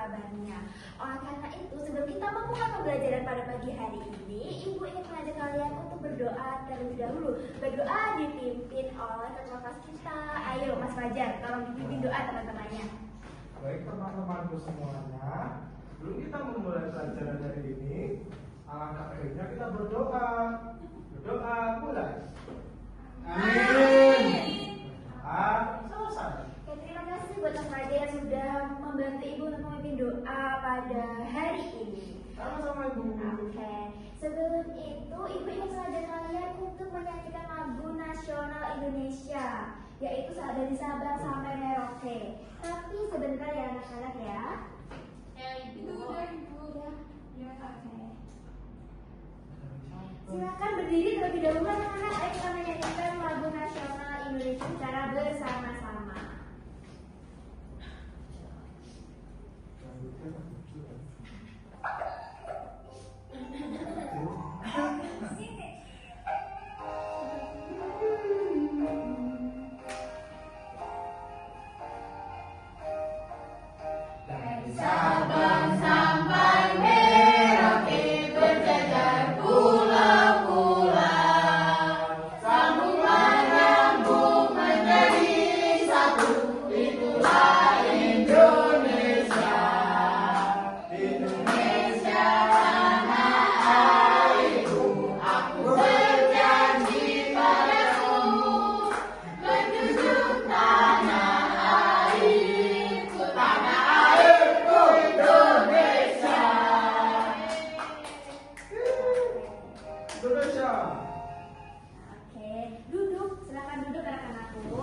kabarnya. Oleh karena itu, sebelum kita memulai pembelajaran pada pagi hari ini, Ibu ingin mengajak kalian untuk berdoa terlebih dahulu. Berdoa dipimpin oleh ketua kelas kita. Ayo Mas Fajar, tolong dipimpin doa teman-temannya. Baik teman-temanku semuanya, sebelum kita memulai pelajaran hari ini, alangkah baiknya kita berdoa. Berdoa mulai. Amin. Selesai. Oke, terima kasih buat Mas Fajar yang sudah membantu Ibu untuk memimpin doa pada hari ini. Sama-sama Ibu. Oke, sebelum itu Ibu ingin mengajak kalian untuk menyanyikan lagu nasional Indonesia, yaitu dari Sabang sampai Merauke. Tapi sebentar ya anak-anak ya. Ya Ibu. Ya, oke. Silakan berdiri terlebih dahulu anak-anak. Ayo kita menyanyikan lagu nasional Indonesia secara bersama-sama. Dari Sabang sampai Merauke berjajar pulau-pulau, sambungan nyambung menjadi satu, itulah Indonesia. Indonesia tanah airku, aku berjanji padamu, menjunjung tanah airku, tanah airku Indonesia. Indonesia. Oke, duduk. Silakan duduk anak-anakku.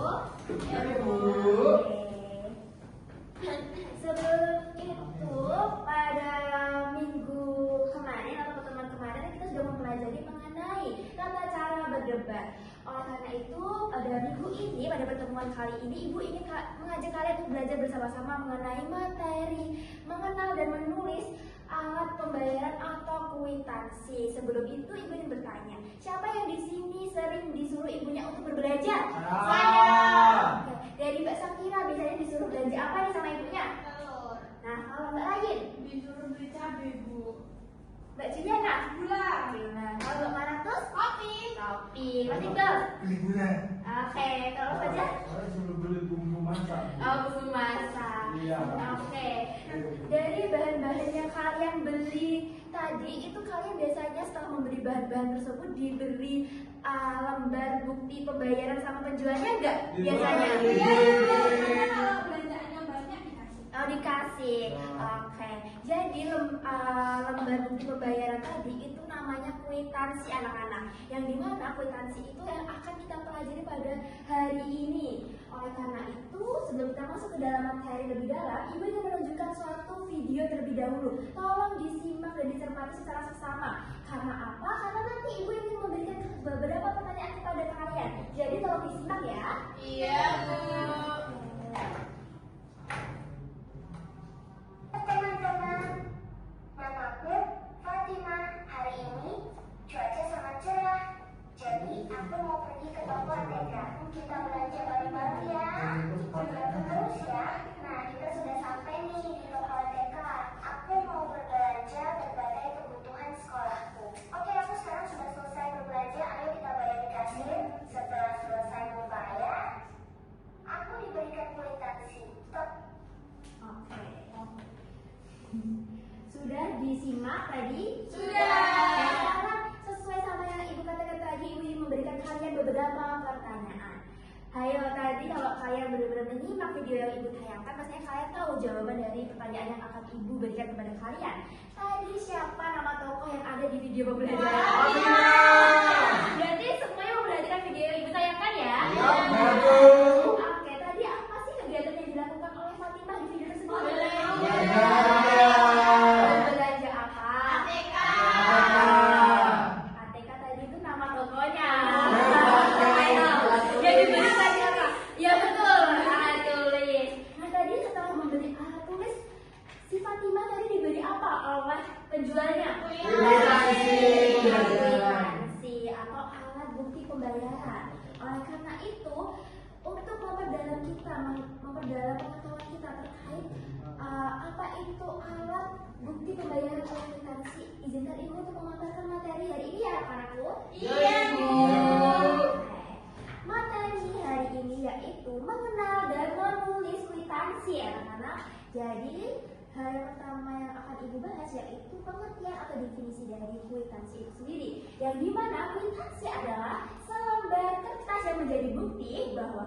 Ya, Ibu. Oke. Sebelum itu, pada minggu kemarin atau pertemuan kemarin kita sudah mempelajari mengenai tata cara berdebat. Oleh karena itu, pada minggu ini, pada pertemuan kali ini, Ibu ingin mengajak kalian untuk belajar bersama-sama mengenai materi, mengenal dan menulis alat pembayaran atau kwitansi. Sebelum itu, Ibu ingin bertanya, siapa yang di sini sering disuruh ibunya untuk berbelanja? Saya. Oke. Dari Mbak Sakira biasanya disuruh belanja apa nih sama ibunya? Telur. Nah, kalau Mbak Lain, Disuruh beli cabai Bu. Mbak Juliana, Gula. nah, kalau Mbak Maratus, Kopi. kopi, Mas Iqbal. Beli gula. Oke, kalau saja, Saya suruh beli bumbu masak. oh bumbu masak. Iya. Oke, dari bahan-bahan yang kalian beli tadi itu kalian biasanya setelah membeli bahan-bahan tersebut diberi lembar bukti pembayaran sama penjualnya enggak? Biasanya. Diberi. Karena kalau belanjaannya banyak dikasih. Oh dikasih. Oke. Jadi lembar bukti pembayaran tadi itu namanya kwitansi anak-anak. Yang dimana kwitansi itu yang akan kita pelajari pada hari ini. Oleh karena itu, sebelum kita masuk ke dalam materi lebih dalam, Ibu ingin menunjukkan suatu video terlebih dahulu. Tolong disimak dan dicermati secara seksama. Karena apa? Karena nanti Ibu ingin memberikan beberapa pertanyaan kepada kalian. Jadi tolong disimak ya. Iya Bu. Teman-teman, namaku Fatima. Hari ini cuaca sangat cerah. Jadi aku mau pergi ke toko ATK. Kita belanja bareng-bareng ya. Juga terus ya. Nah, kita sudah sampai nih di toko ATK. Aku mau berbelanja berbagai kebutuhan sekolahku. Oke, aku sekarang sudah selesai berbelanja. Ayo kita bayar di kasir. Setelah selesai membayar, aku diberikan kwitansi. Stop. Oke. Sudah disimak tadi? Sudah. Sekarang sesuai sama yang Ibu katakan tadi, Ibu ingin memberikan kalian beberapa pertanyaan. Ayo tadi kalau kalian benar-benar menyimak video yang Ibu tayangkan, pastinya kalian tahu jawaban dari pertanyaan yang akan Ibu berikan kepada kalian. Tadi siapa nama tokoh yang ada di video pembelajaran? Berarti semuanya memperhatikan video yang Ibu tayangkan ya? Ya, Bu. Oke, tadi apa sih kegiatan yang dilakukan oleh Fatimah di video tersebut? Belanja. Belanja apa? ATK. ATK tadi itu nama tokonya. Ya, Yang dibeli tadi apa? Ya betul, alat tulis. Nah tadi setelah membeli alat tulis, si Fatimah tadi diberi apa oleh penjualnya? Kwitansi. Kwitansi atau alat bukti pembayaran. Oleh karena itu, untuk memperdalam pengetahuan kita terkait apa itu bukti pembayaran oleh kwitansi. Izinkan Ibu untuk memaparkan materi hari ini ya anak-anakku. Iya, Bu. Materi hari ini yaitu mengenal dan menulis kwitansi ya anak-anak. Jadi hal yang pertama yang akan Ibu bahas yaitu pengertian atau definisi dari kwitansi itu sendiri. Yang dimana kwitansi adalah selembar kertas yang menjadi bukti bahwa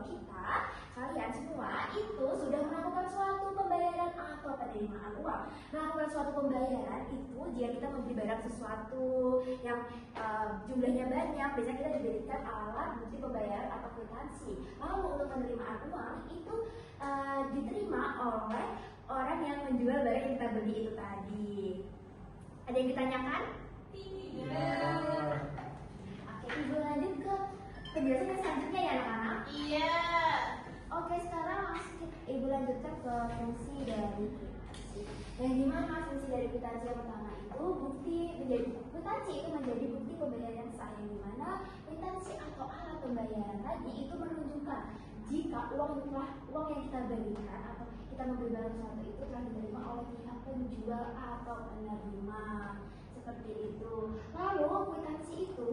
kalian semua itu sudah melakukan suatu pembayaran atau penerimaan uang. Melakukan suatu pembayaran itu jika kita membeli barang sesuatu yang jumlahnya banyak, biasanya kita diberikan alat bukti pembayaran atau kwitansi. Lalu untuk penerimaan uang itu diterima oleh orang yang menjual barang yang kita beli itu tadi. Ada yang ditanyakan? Tidak. Oke, Ibu lanjut ke penjelasan yang selanjutnya ya anak-anak. Iya. Oke, sekarang langsung Ibu lanjutkan ke fungsi dari kwitansi. Yang dimana fungsi dari kwitansi yang pertama itu kwitansi itu menjadi bukti pembayaran sah, yang dimana kwitansi atau alat pembayaran tadi itu menunjukkan jika uang yang kita berikan atau kita membeli barang sesuatu itu telah diterima oleh pihak penjual atau penerima. Seperti itu. Lalu kwitansi itu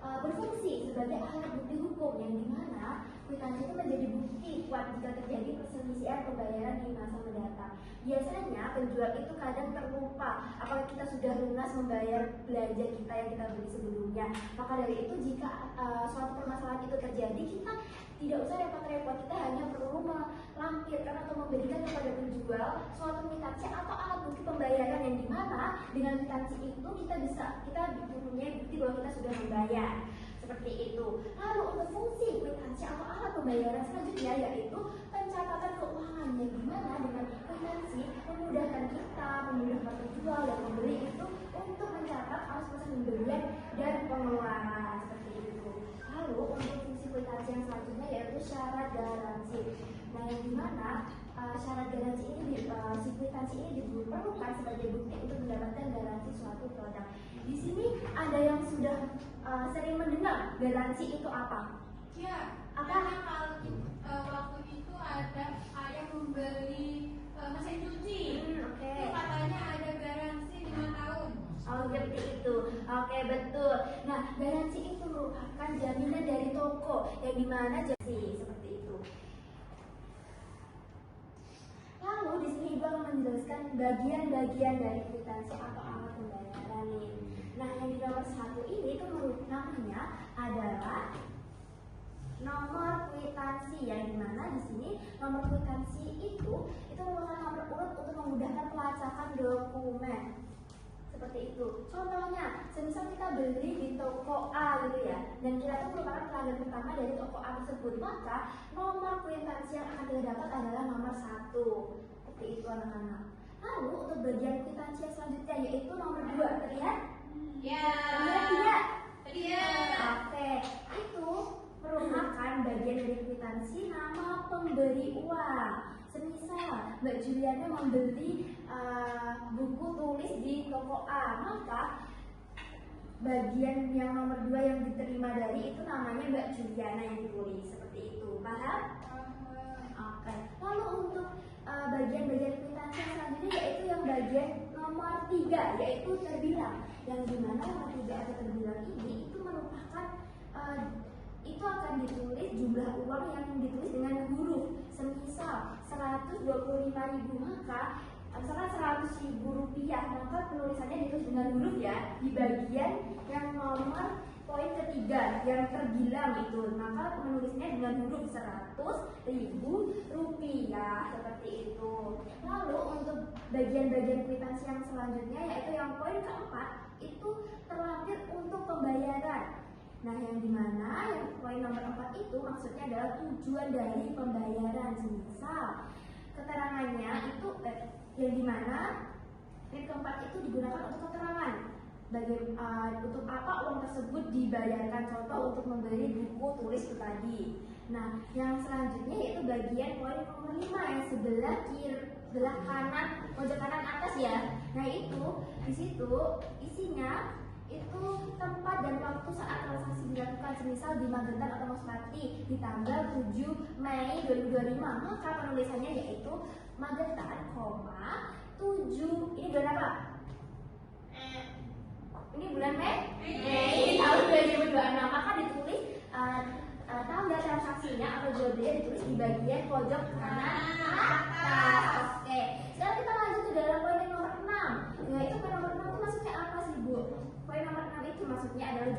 berfungsi sebagai alat bukti hukum, yang dimana kwitansi itu menjadi bukti kuat jika terjadi perselisihan pembayaran di masa mendatang. Biasanya penjual itu kadang terlupa apakah kita sudah lunas membayar belanja kita yang kita beli sebelumnya. Maka dari itu jika suatu permasalahan itu terjadi, kita tidak usah repot-repot, kita hanya perlu melampirkan atau memberikan kepada penjual suatu kwitansi atau alat bukti pembayaran, yang dimana dengan kwitansi itu kita mempunyai bukti bahwa kita sudah membayar. Seperti itu. Lalu untuk fungsi kwitansi atau alat pembayaran selanjutnya yaitu pencatatan keuangan, yang dimana dengan kwitansi memudahkan kita, memudahkan penjual dan pembeli itu untuk mencatat arus pembelian dan pengeluaran. Seperti itu. Lalu untuk fungsi kwitansi yang selanjutnya yaitu syarat garansi. Nah, yang dimana syarat garansi ini si kwitansi ini diperlukan sebagai bukti untuk mendapatkan garansi suatu produk. Di sini ada yang sudah sering mendengar garansi itu apa? Ya. Apa? Karena waktu itu ada ayah membeli mesin cuci. Oke. Itu katanya ada garansi 5 tahun. Oh, seperti itu. Oke, betul. Nah, garansi itu merupakan jaminan dari toko, yang dimana seperti itu. Lalu di sini Ibu akan menjelaskan bagian-bagian dari kwitansi atau alat pembayaran nih. Nah, yang di nomor 1 ini itu namanya adalah nomor kwitansi, yang dimana di sini nomor kwitansi itu merupakan nomor urut untuk memudahkan pelacakan dokumen. Seperti itu. Contohnya, semisal kita beli di toko A gitu ya, dan kita tuh merupakan pelanggan pertama dari toko A tersebut, maka nomor kwitansi yang akan kita dapat adalah nomor 1. Seperti itu anak-anak. Lalu untuk bagian kwitansi yang selanjutnya yaitu nomor 2, terlihat? Ya. Terlihat tidak? Terlihat. Oke, itu merupakan bagian dari kwitansi nama pemberi uang. Semisal Mbak Juliana membeli buku tulis di toko A, maka bagian yang nomor 2 yang diterima dari itu namanya Mbak Juliana yang ditulis. Seperti itu, paham? Oke. Lalu untuk bagian-bagian kwitansi yang selanjutnya yaitu yang bagian nomor 3 yaitu terbilang, yang dimana nomor 3 atau terbilang ini itu merupakan itu akan ditulis jumlah uang yang ditulis dengan huruf. Semisal 125.000, maka misalkan 100.000 rupiah, maka penulisannya ditulis dengan huruf ya di bagian yang nomor poin ketiga yang terbilang itu, maka menulisnya dengan huruf 100.000 rupiah seperti itu. Lalu untuk bagian-bagian kwitansi yang selanjutnya yaitu yang poin keempat itu terlampir untuk pembayaran. Nah, yang dimana yang poin nomor 4 itu maksudnya adalah tujuan dari pembayaran. Semisal keterangannya itu yang dimana yang keempat itu digunakan untuk keterangan untuk apa uang tersebut dibayarkan, contoh untuk membeli buku tulis itu tadi. Nah, yang selanjutnya yaitu bagian poin nomor 5 yang sebelah kanan pojok kanan atas ya. Nah, itu di situ isinya itu tempat dan waktu saat transaksi dilakukan, semisal di Magetan atau Masbati di tanggal 7 Mei 2025, maka penulisannya yaitu Magetan, 7 ini bulan apa? pojok kanan atas. Oke, sekarang kita lanjut ke dalam poin yang nomor 6. Nah, itu poin nomor 6 itu maksudnya apa sih, Bu? Poin nomor 6 itu maksudnya adalah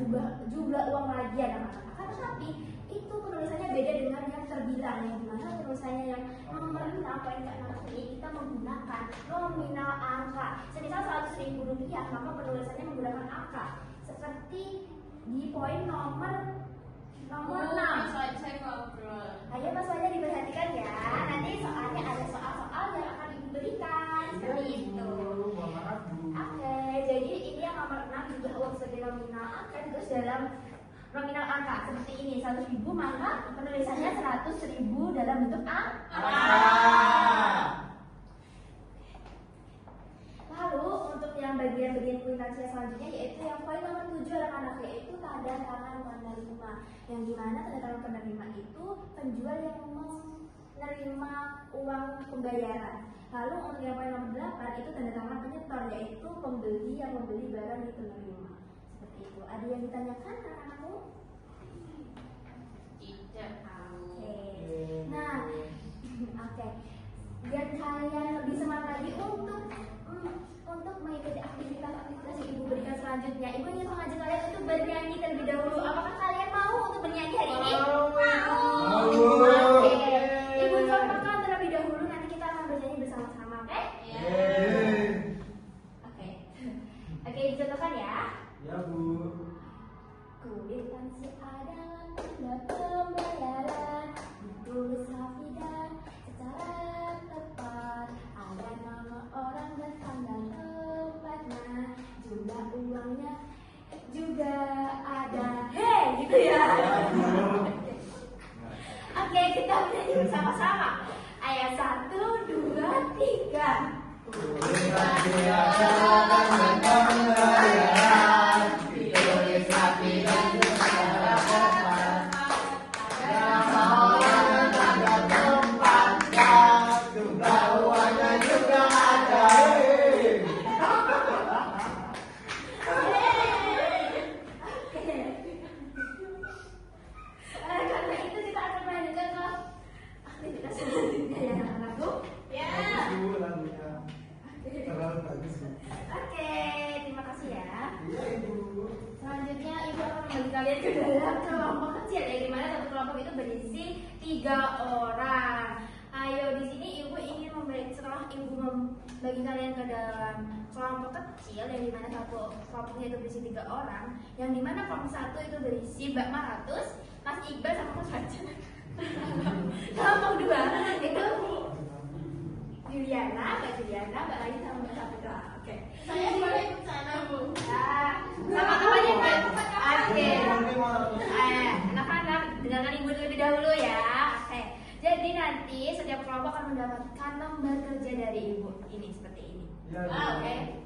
jumlah uang lagi anak-anak. Akan tetapi itu penulisannya beda dengan yang terbilang, yang dimana penulisannya yang nomor 6 poin ke-6 ini kita menggunakan nominal angka. Semisal 100.000 rupiah, maka penulisannya menggunakan angka. Seperti di poin nomor 6. Saya ngobrol. Ayo Mas Wajah diperhatikan ya. Nanti soalnya ada soal-soal yang akan Ibu berikan seperti itu. Oke, jadi ini yang nomor 6 juga uang sebagai nominal angka, terus dalam nominal angka seperti ini 100.000, maka penulisannya 100.000 dalam bentuk angka. Lalu untuk yang bagian-bagian kuitansi selanjutnya yaitu yang poin nomor 7 anak-anak, yaitu tanda tangan penerima. Yang dimana tanda tangan penerima itu penjual yang menerima uang pembayaran. Lalu untuk yang poin nomor 8 itu tanda tangan penyetor, yaitu pembeli yang membeli barang di penerima. Seperti itu. Ada yang ditanyakan anak-anakku? Tidak tahu. Oke. Nah, oke. Biar kalian lebih semangat lagi untuk mengikuti aktivitas-aktivitas yang Ibu berikan selanjutnya, Ibu ingin mengajak kalian untuk bernyanyi terlebih dahulu. Apakah kalian mau untuk bernyanyi hari ini? Mau. Oke. Ibu contohkan terlebih dahulu, nanti kita akan bernyanyi bersama-sama, oke? Oke. Oke, dicontohkan ya. Ya, Bu. Kuitansi adalah tanda pembayaran, ditulis rapi dan secara tepat. Ada nama orang dan tanggal tempatnya, jumlah uangnya juga ada. Hei, gitu ya. Oke, kita bernyanyi bersama-sama. Ayo 1, 2, 3. Kuitansi adalah tanda pembayaran, ditulis rapi dan secara tepat. Ada nama orang dan tanggal tempatnya, jumlah uangnya juga ada. Karena itu kita akan melanjutkan ke aktivitas selanjutnya ya anak-anakku. Ya. Bu, lagunya terlalu bagus. Oke, terima kasih ya. Iya, Ibu. Selanjutnya Ibu akan membagi kalian ke dalam kelompok kecil, ya, dimana satu kelompok itu berisi 3 orang. Ayo, di sini Ibu ingin membagi, setelah Ibu membagi kalian ke dalam kelompok kecil, yang dimana satu kelompoknya itu berisi 3 orang, yang dimana kelompok 1 itu berisi Mbak Maratus, Mas Iqbal sama Mas Fajar. Kelompok 2 itu Juliana, Mbak Juliana, Mbak Ayu sama Mbak Saputra. Oke. Saya boleh ikut sana, Bu. Nah, sama-sama ya, Mbak. Oke. Anak-anak, dengarkan Ibu terlebih dahulu ya. Oke. Jadi nanti setiap kelompok akan mendapatkan lembar kerja dari Ibu. Ini seperti ini. Ya, Bu. Oke.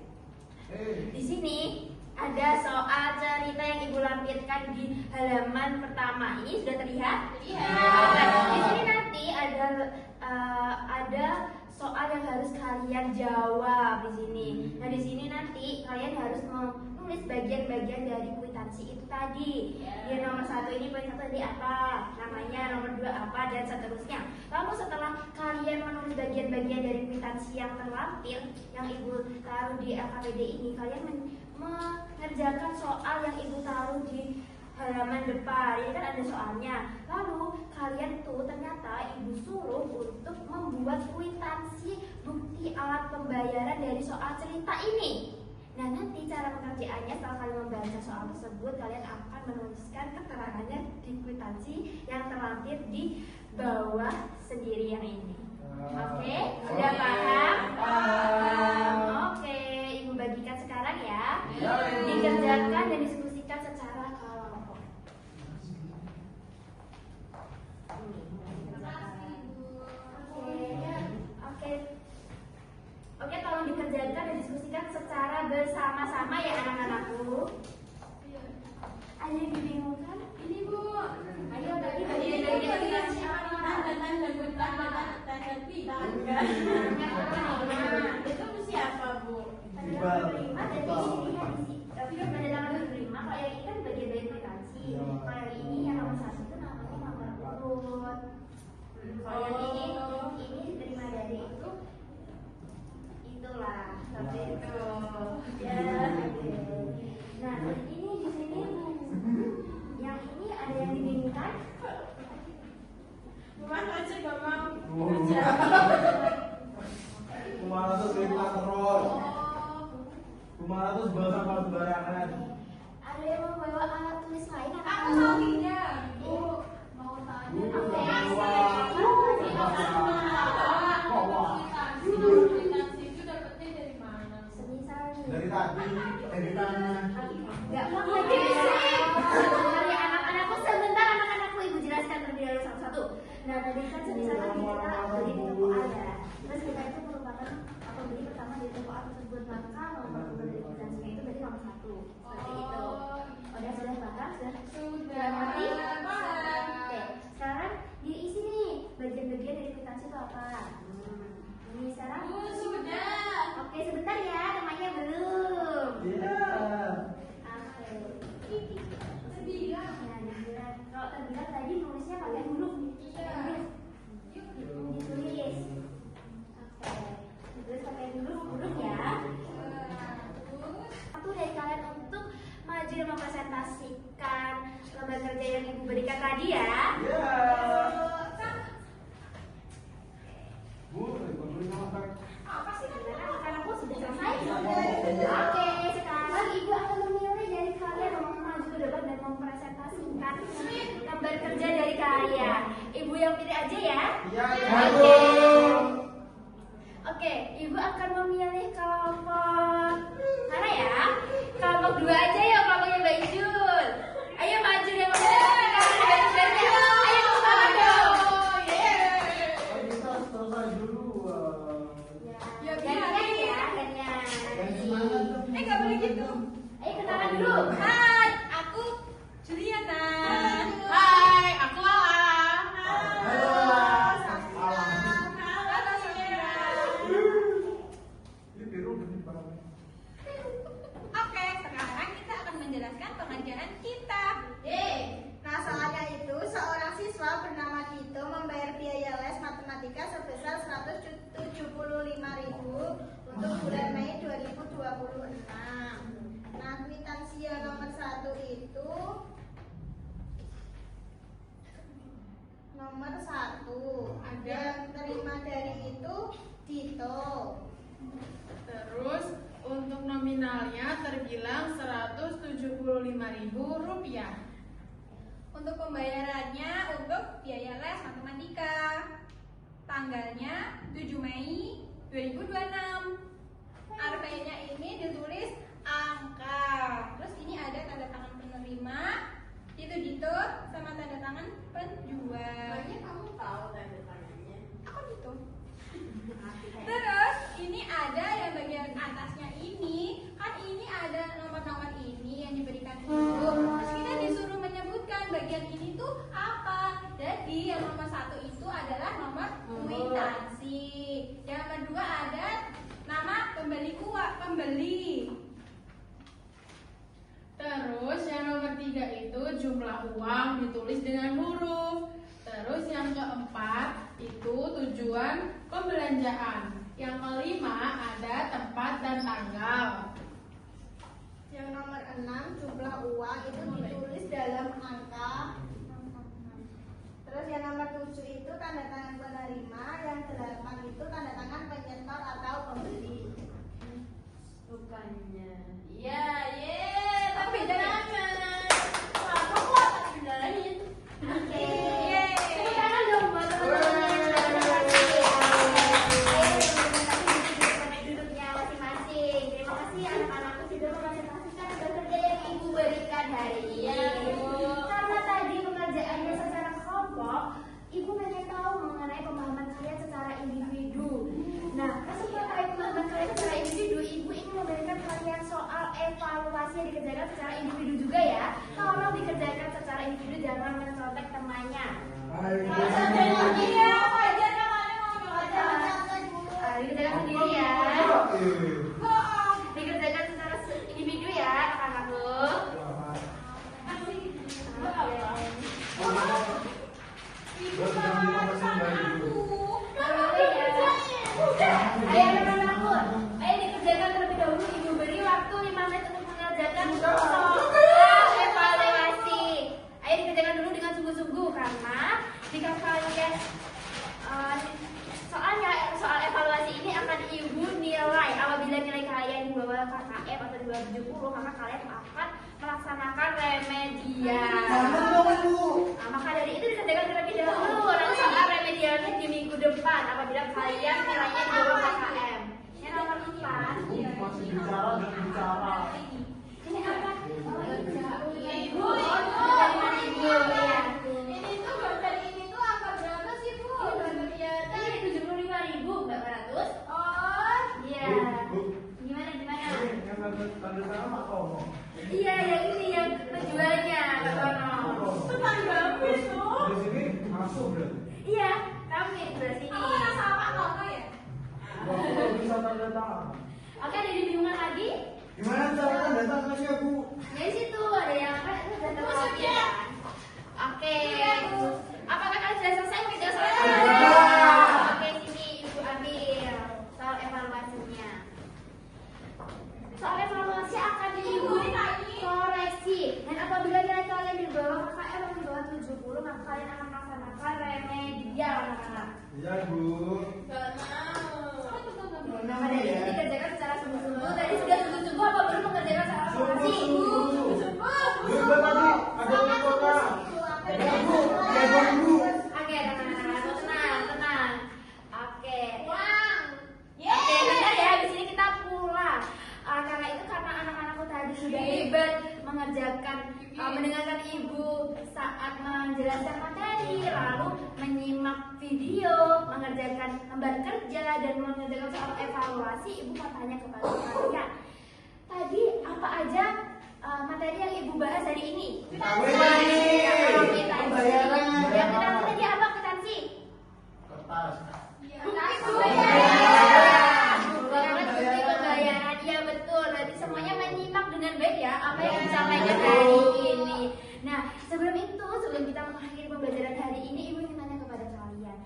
Di sini ada soal cerita yang Ibu lampirkan di halaman pertama. Ini sudah terlihat? Terlihat. Oke. Di sini nanti ada soal yang harus kalian jawab di sini. Nah, di sini nanti kalian harus menulis bagian-bagian dari kwitansi itu tadi. Di nomor 1 ini poin 1 tadi apa namanya, nomor 2 apa, dan seterusnya. Lalu setelah kalian menulis bagian-bagian dari kwitansi yang terlampir yang Ibu taruh di LKPD ini, kalian mengerjakan soal yang Ibu taruh di halaman depan. Ini kan ada soalnya. Lalu kalian tuh ternyata Ibu suruh untuk membuat kwitansi bukti alat pembayaran dari soal cerita ini. Nah, nanti cara pengerjaannya setelah kalian membaca soal tersebut, kalian akan menuliskan keterangannya di kwitansi yang terlampir di bawah sendiri yang ini. Oke, sudah paham? Oke, Ibu bagikan sekarang ya. Dikerjakan dan diskusikan secara kelompok. Oke, tolong dikerjakan dan diskusikan secara bersama-sama ya anak-anakku. Ada yang dibingungkan? Ini Bu. Ayo bagi bagian-bagian Itu siapa, Bu? Tanda penerima dan di sini kan tapi kan pada tanggal penerima, kalau yang ini kan bagian-bagian kwitansi. Kalau yang ini yang nomor 1 itu namanya nomor urut. Kalau yang ini Ya, oke. Nah, ini di sini yang ini ada yang dibingungkan. Bukan aja gak mau. Kumara tuh cerita terus. Oh. Kumara tuh bahasa apa sembarangan. Ada yang mau bawa alat tulis lain atau Aku mau tidak. Ibu mau tanya. Oke. Kuitansi itu dapetnya dari mana? semisal Dari tadi, dari tangan. nggak mau lagi dari anak-anakku sebentar, anak-anakku ibu jelaskan terlebih dahulu satu-satu. Nah tadi kan semisal tadi kita beli di toko A ya, terus kita itu merupakan atau beli pertama di toko A tersebut, maka nomor pembeli kwitansinya itu berarti nomor 1 seperti itu. Sudah paham? Sudah ngerti? Oke, sekarang diisi nih bagian-bagian dari kwitansi itu apa? Ini sekarang Sudah. oke, sebentar ya, temannya belum. Iya. Oke. Terbilang. Nah, dibilang. Kalau terbilang tadi nulisnya pakai huruf. Iya. Ditulis. Oke. Ditulis pakai huruf ya. Satu dari kalian untuk maju dan mempresentasikan lembar kerja yang ibu berikan tadi ya. Iya. Bu, beri nomor. Apa sih? Gimana? Karena aku sudah selesai. Oke, sekarang ibu akan memilih dari kalian yang mau maju ke depan dan mempresentasikan lembar kerja dari kalian. Ibu yang pilih aja ya. Iya, Oke. Oke, ibu akan memilih kelompok mana ya? Kelompok 2 aja ya, kelompoknya Mbak Ijul. Ayo maju dan mempresentasikan lembar kerjanya. Ayo ke bawah dong. Kita selesai dulu. Ya, Gantian ya, gantian. Gak boleh gitu. Ayo kenalan dulu. Hai, aku Juliana. Hai, aku Lala. Halo. Halo Sonia. Ini biru gede banget. Oke, sekarang kita akan menjelaskan pengajaran kita. Nah, soalnya itu seorang siswa bernama Dito membayar biaya les matematika sebesar 175.000 untuk bulan Mei 2026. Nah, kwitansi yang nomor 1 itu nomor 1. Yang terima dari itu Dito. Terus untuk nominalnya terbilang Rp175.000. Untuk pembayarannya untuk biaya les matematika. Tanggalnya 7 Mei 2026. RP-nya ini ditulis angka. Terus ini ada tanda tangan penerima, itu Dito, sama tanda tangan penjual. Kamu tahu tanda tangannya? Aku gitu. Terus ini ada yang bagian atasnya ini, kan ini ada nomor-nomor ini yang diberikan ibu. Terus kita disuruh menyebutkan bagian ini tuh apa. Jadi yang nomor 1 itu adalah nomor kwitansi. Yang kedua ada nama pembeli pembeli. Terus yang nomor 3 itu jumlah uang ditulis dengan huruf. Terus yang keempat itu tujuan pembelanjaan. Yang kelima ada tempat dan tanggal. Yang nomor 6 jumlah uang itu ditulis dalam angka. Terus yang nomor 7 itu tanda tangan penerima. Yang 8 itu tanda tangan penyetor atau pembeli. Bukannya. Iya, Tapi beda ya? Apa kok kendalanya? Oke. Yeay. Tepuk tangan dong buat teman-teman yang sudah berpartisipasi ya. Ayo teman-teman duduknya masing-masing. Terima kasih anak-anakku sudah mempresentasikan lembar kerja yang ibu berikan hari ini. Karena tadi pengerjaannya secara kelompok, ibu pengen tahu mengenai pemahaman kalian secara individu. Nah, setelah pemahaman kalian secara individu, ibu ingin memberikan kalian soal evaluasi yang dikerjakan secara individu juga ya. Kalau dikerjakan secara individu jangan mencontek temannya. Iya, wajar kan mana mau Dikerjakan sendiri ya. Dikerjakan secara individu ya, anak-anakku. Ayo anak-anakku, ayo dikerjakan terlebih dahulu. Ibu beri waktu waktu 5 menit untuk mengerjakan soal evaluasi. Ayo dikerjakan dulu dengan sungguh-sungguh karena jika kalian soal evaluasi ini akan ibu nilai. Apabila nilai kalian di bawah KKM atau di bawah 70, maka kalian akan melaksanakan remedial. Nah, maka dari itu dikerjakan terlebih dahulu. Nanti soal remedialnya di minggu depan apabila kalian nilainya di bawah KKM. Yang nomor 4. Masih bicara dan bicara. Ini apa? Ibu, Ya. ini tuh gambar ini tuh angka berapa sih Bu? Nggak kelihatan. Ini 75.400. Oh, Iya. Bu, Gimana? ini yang tanda tangan Pak Tomo. Iya, yang ini yang penjualnya, Kak Tono. tetanggamu itu. Di sini masuk berarti. Iya, kami di sini. Kamu kenal sama Pak Tono ya? Waktu bisa tanda tangan. Oke, ada bingungan lagi? Gimana cara tanda tangannya, Bu? Di situ ada yang apa? Ada lagi ya. Oke. Apakah kalian sudah selesai? Sudah selesai. Oke, sini Ibu ambil soal evaluasinya. Soal evaluasi akan Ibu koreksi. Dan apabila nilai kalian di bawah KKM atau di bawah 70, maka kalian akan melaksanakan remedial, anak-anak. Iya, Bu. Gak mau. Maka dari itu dikerjakan secara sungguh-sungguh. Tadi sudah sungguh-sungguh apa belum mengerjakan secara evaluasi? Bu, tadi ada kota. Ya, Bu. Ya, Bu. Oke, tenang. Oke. Uang. Oke, bentar ya, habis ini kita pulang. Karena anak-anakku tadi sudah hebat mendengarkan ibu saat menjelaskan materi, lalu menyimak video, mengerjakan lembar kerja dan mengerjakan soal evaluasi. Ibu mau tanya kepada kalian, tadi apa aja materi yang ibu bahas hari ini? Kwitansi. Pembayaran. Yang kwitansi tadi apa kwitansi? Kertas. Pembayaran, iya betul. Berarti semuanya menyimak dengan baik ya apa yang disampaikan hari ini. Nah, sebelum kita mengakhiri pembelajaran hari ini, ibu ingin tanya kepada kalian.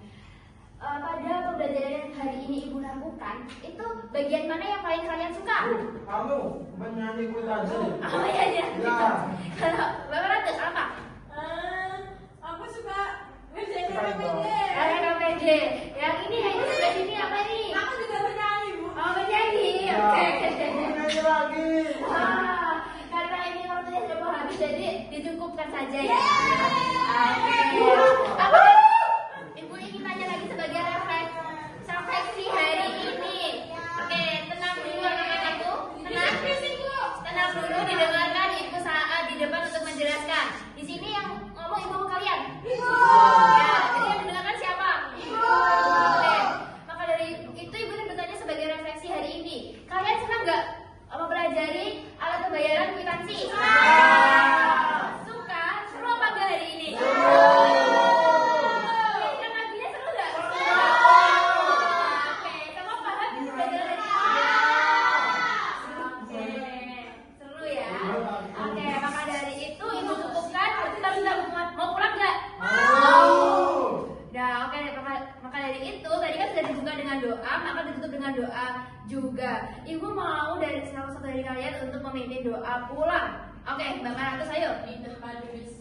Pada pembelajaran yang hari ini ibu lakukan, itu bagian mana yang paling kalian suka? Bu, kamu menyanyi kwitansi. Apa ya? Ya. Kalau Bapak Ratus apa? Aku suka ngerjain Suka PPT. KPD. Yang ini sebelah sini apa nih? Aku juga bernyanyi Bu. Oh, menyanyi. Ya. Oke. Menyanyi lagi. Karena ini waktunya sudah mau habis, jadi dicukupkan saja ya. Yeay. Apa? Ibu ingin tanya lagi sebagai refleksi hari ini. Oke, tenang dulu anak-anakku. Tenang dulu, didengarkan ibu saat di depan untuk menjelaskan. Di sini yang ngomong ibu kalian. Ya, jadi yang mendengarkan siapa? Oke. Maka dari itu ibu ingin bertanya sebagai refleksi hari ini. Kalian senang nggak mempelajari alat pembayaran kwitansi? Suka? Seru apa enggak hari ini? Yang lagunya seru nggak? Oke, kamu paham pembelajaran hari ini? Oke, seru ya. Oke, maka dari itu ibu cukupkan. Kita sudah mau pulang nggak? Nah, oke, maka dari itu tadi kan sudah dibuka dengan doa, maka ditutup dengan doa juga. Ibu mau dari salah satu dari kalian untuk memimpin doa pulang. Oke, Mbak Maratus, ayo. Di depan bisa.